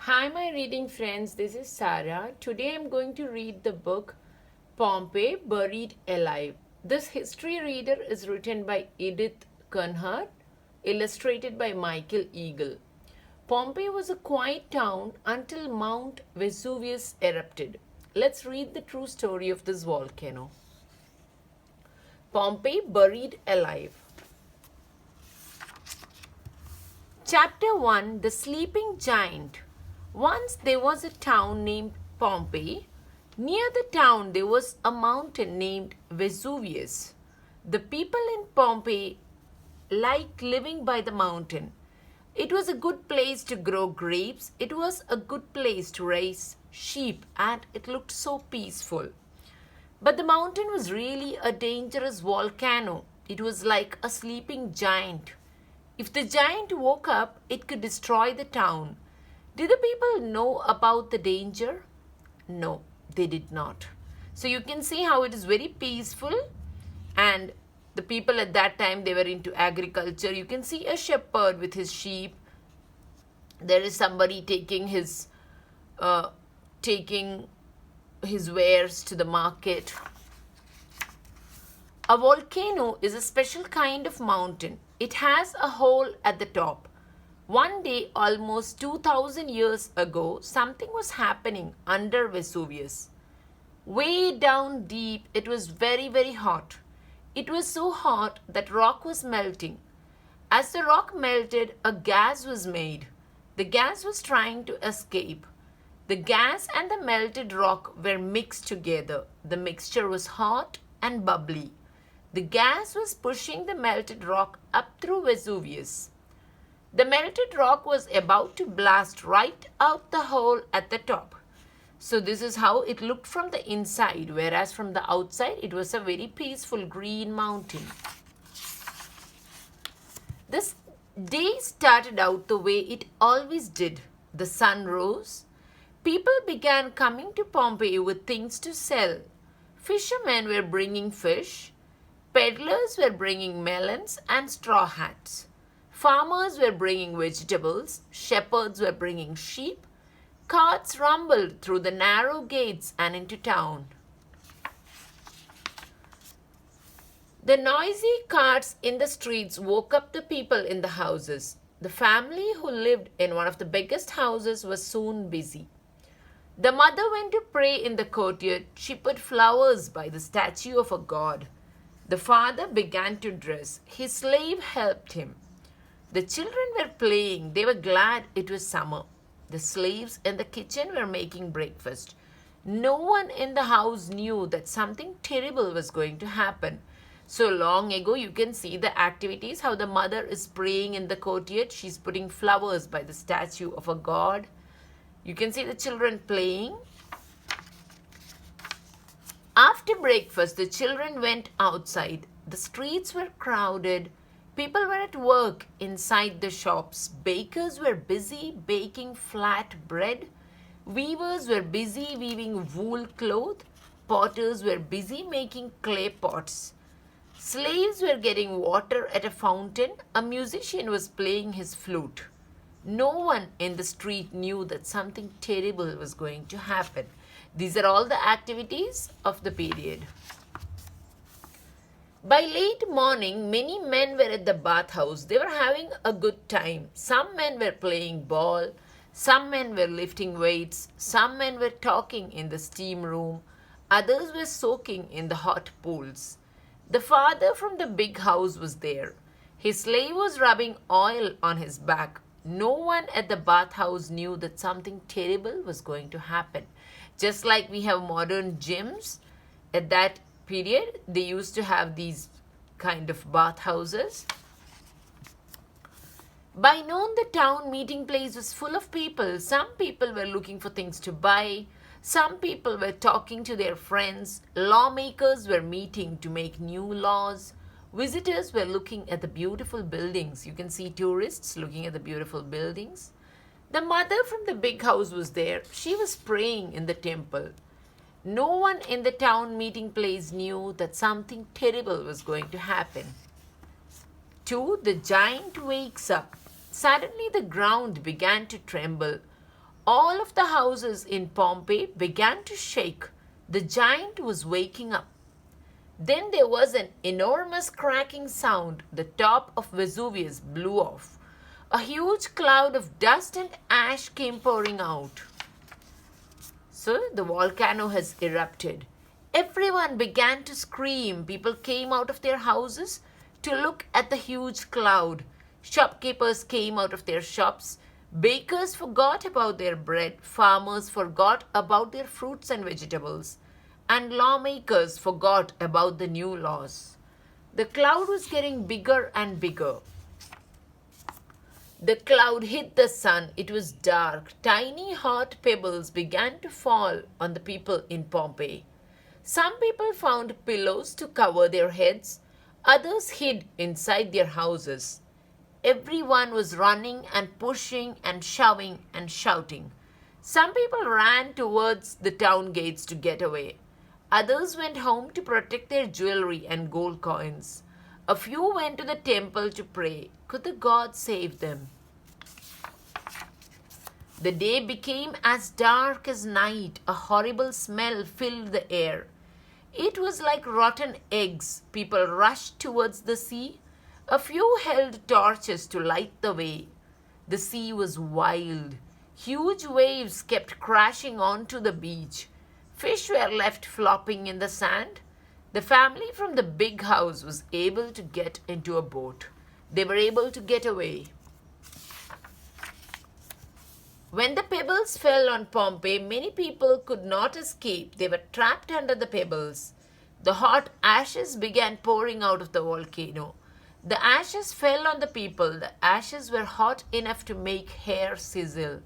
Hi, my reading friends. This is Sarah. Today I'm going to read the book Pompeii Buried Alive. This history reader is written by Edith Kunhardt, illustrated by Michael Eagle. Pompeii was a quiet town until Mount Vesuvius erupted. Let's read the true story of this volcano. Pompeii Buried Alive. Chapter 1 The Sleeping Giant. Once there was a town named Pompeii. Near the town there was a mountain named Vesuvius. The people in Pompeii liked living by the mountain. It was a good place to grow grapes. It was a good place to raise sheep, and it looked so peaceful. But the mountain was really a dangerous volcano. It was like a sleeping giant. If the giant woke up, it could destroy the town. Did the people know about the danger? No, they did not. So you can see how it is very peaceful, and the people at that time, they were into agriculture. You can see a shepherd with his sheep. There is somebody taking his wares to the market. A volcano is a special kind of mountain. It has a hole at the top. One day, almost 2000 years ago, something was happening under Vesuvius. Way down deep, it was very, very hot. It was so hot that rock was melting. As the rock melted, a gas was made. The gas was trying to escape. The gas and the melted rock were mixed together. The mixture was hot and bubbly. The gas was pushing the melted rock up through Vesuvius. The melted rock was about to blast right out the hole at the top. So this is how it looked from the inside, whereas from the outside it was a very peaceful green mountain. This day started out the way it always did. The sun rose. People began coming to Pompeii with things to sell. Fishermen were bringing fish. Peddlers were bringing melons and straw hats. Farmers were bringing vegetables. Shepherds were bringing sheep. Carts rumbled through the narrow gates and into town. The noisy carts in the streets woke up the people in the houses. The family who lived in one of the biggest houses was soon busy. The mother went to pray in the courtyard. She put flowers by the statue of a god. The father began to dress. His slave helped him. The children were playing. They were glad it was summer. The slaves in the kitchen were making breakfast. No one in the house knew that something terrible was going to happen. So long ago, you can see the activities, how the mother is praying in the courtyard. She's putting flowers by the statue of a god. You can see the children playing. After breakfast, the children went outside. The streets were crowded. People were at work inside the shops. Bakers were busy baking flat bread. Weavers were busy weaving wool cloth. Potters were busy making clay pots. Slaves were getting water at a fountain. A musician was playing his flute. No one in the street knew that something terrible was going to happen. These are all the activities of the period. By late morning, many men were at the bathhouse. They were having a good time. Some men were playing ball. Some men were lifting weights. Some men were talking in the steam room. Others were soaking in the hot pools. The father from the big house was there. His slave was rubbing oil on his back. No one at the bathhouse knew that something terrible was going to happen. Just like we have modern gyms, at that period, they used to have these kind of bathhouses. By noon, the town meeting place was full of people. Some people were looking for things to buy. Some people were talking to their friends. Lawmakers were meeting to make new laws. Visitors were looking at the beautiful buildings. You can see tourists looking at the beautiful buildings. The mother from the big house was there. She was praying in the temple. No one in the town meeting place knew that something terrible was going to happen. 2. The giant wakes up. Suddenly the ground began to tremble. All of the houses in Pompeii began to shake. The giant was waking up. Then there was an enormous cracking sound. The top of Vesuvius blew off. A huge cloud of dust and ash came pouring out. So the volcano has erupted. Everyone began to scream. People came out of their houses to look at the huge cloud. Shopkeepers came out of their shops. Bakers forgot about their bread. Farmers forgot about their fruits and vegetables. And lawmakers forgot about the new laws. The cloud was getting bigger and bigger. The cloud hit the sun. It was dark. Tiny hot pebbles began to fall on the people in Pompeii. Some people found pillows to cover their heads. Others hid inside their houses. Everyone was running and pushing and shoving and shouting. Some people ran towards the town gates to get away. Others went home to protect their jewelry and gold coins. A few went to the temple to pray. Could the gods save them? The day became as dark as night. A horrible smell filled the air. It was like rotten eggs. People rushed towards the sea. A few held torches to light the way. The sea was wild. Huge waves kept crashing onto the beach. Fish were left flopping in the sand. The family from the big house was able to get into a boat. They were able to get away. When the pebbles fell on Pompeii, many people could not escape. They were trapped under the pebbles. The hot ashes began pouring out of the volcano. The ashes fell on the people. The ashes were hot enough to make hair sizzle.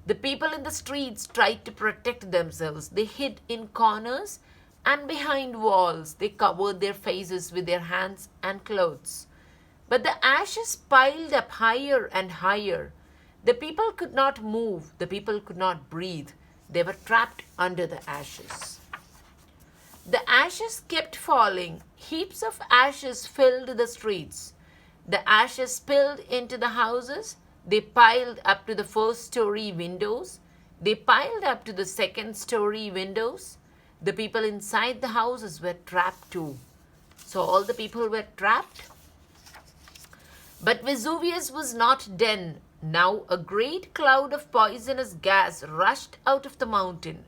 The people in the streets tried to protect themselves. They hid in corners and behind walls. They covered their faces with their hands and clothes. But the ashes piled up higher and higher. The people could not move. The people could not breathe. They were trapped under the ashes. The ashes kept falling. Heaps of ashes filled the streets. The ashes spilled into the houses. They piled up to the first-story windows. They piled up to the second-story windows. The people inside the houses were trapped too. So all the people were trapped. But Vesuvius was not done. Now a great cloud of poisonous gas rushed out of the mountain.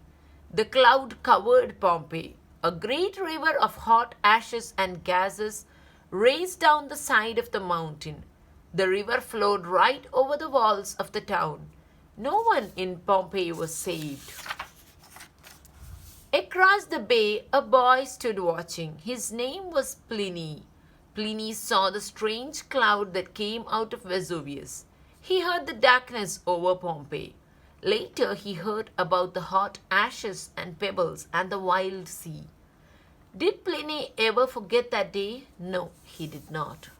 The cloud covered Pompeii. A great river of hot ashes and gases raced down the side of the mountain. The river flowed right over the walls of the town. No one in Pompeii was saved. Across the bay, a boy stood watching. His name was Pliny. Pliny saw the strange cloud that came out of Vesuvius. He heard the darkness over Pompeii. Later, he heard about the hot ashes and pebbles and the wild sea. Did Pliny ever forget that day? No, he did not.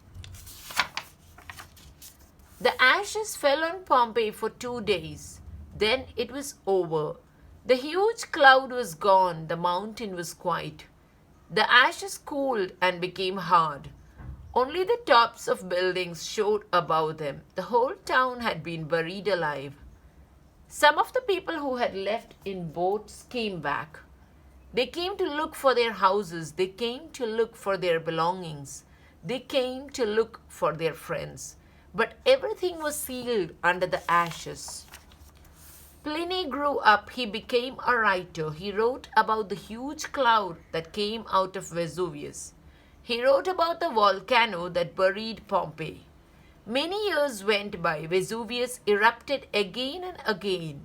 The ashes fell on Pompeii for 2 days. Then it was over. The huge cloud was gone. The mountain was quiet. The ashes cooled and became hard. Only the tops of buildings showed above them. The whole town had been buried alive. Some of the people who had left in boats came back. They came to look for their houses. They came to look for their belongings. They came to look for their friends. But everything was sealed under the ashes. Pliny grew up. He became a writer. He wrote about the huge cloud that came out of Vesuvius. He wrote about the volcano that buried Pompeii. Many years went by. Vesuvius erupted again and again.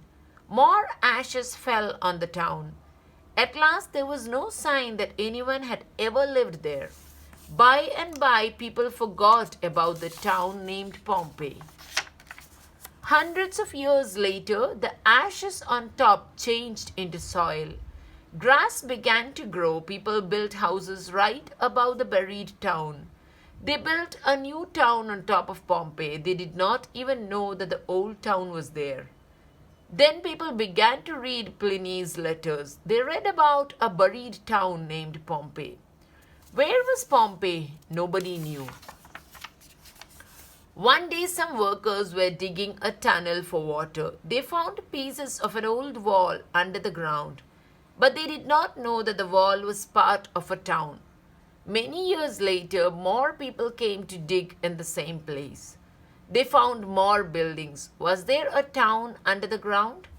More ashes fell on the town. At last, there was no sign that anyone had ever lived there. By and by, people forgot about the town named Pompeii. Hundreds of years later, the ashes on top changed into soil. Grass began to grow. People built houses right above the buried town. They built a new town on top of Pompeii. They did not even know that the old town was there. Then people began to read Pliny's letters. They read about a buried town named Pompeii. Where was Pompeii? Nobody knew. One day some workers were digging a tunnel for water. They found pieces of an old wall under the ground, but they did not know that the wall was part of a town. Many years later, more people came to dig in the same place. They found more buildings. Was there a town under the ground?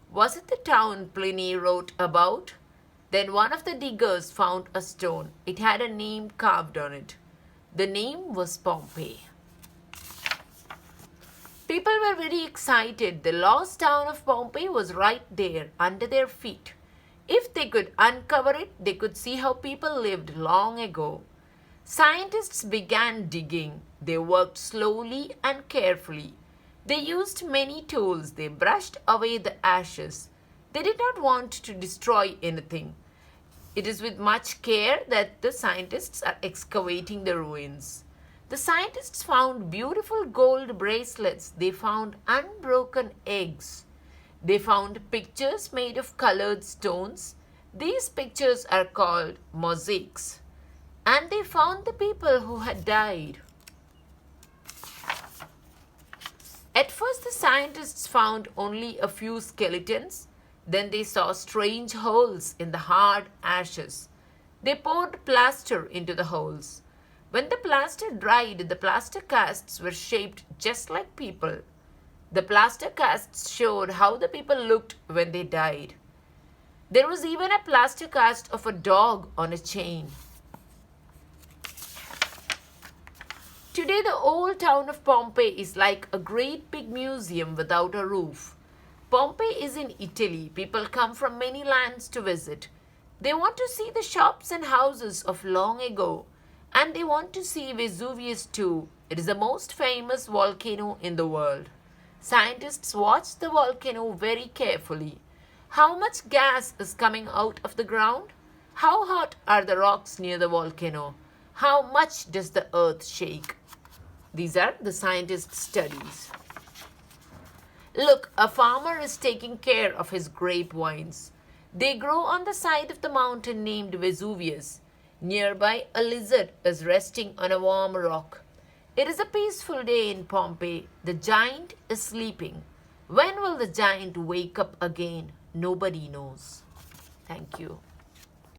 Was it the town Pliny wrote about? Then one of the diggers found a stone. It had a name carved on it. The name was Pompeii. People were very excited. The lost town of Pompeii was right there under their feet. If they could uncover it, they could see how people lived long ago. Scientists began digging. They worked slowly and carefully. They used many tools. They brushed away the ashes. They did not want to destroy anything. It is with much care that the scientists are excavating the ruins. The scientists found beautiful gold bracelets. They found unbroken eggs. They found pictures made of colored stones. These pictures are called mosaics. And they found the people who had died. At first, the scientists found only a few skeletons. Then they saw strange holes in the hard ashes. They poured plaster into the holes. When the plaster dried, the plaster casts were shaped just like people. The plaster casts showed how the people looked when they died. There was even a plaster cast of a dog on a chain. Today, the old town of Pompeii is like a great big museum without a roof. Pompeii is in Italy. People come from many lands to visit. They want to see the shops and houses of long ago. And they want to see Vesuvius too. It is the most famous volcano in the world. Scientists watch the volcano very carefully. How much gas is coming out of the ground? How hot are the rocks near the volcano? How much does the earth shake? These are the scientists' studies. Look, a farmer is taking care of his grapevines. They grow on the side of the mountain named Vesuvius. Nearby, a lizard is resting on a warm rock. It is a peaceful day in Pompeii. The giant is sleeping. When will the giant wake up again? Nobody knows. Thank you.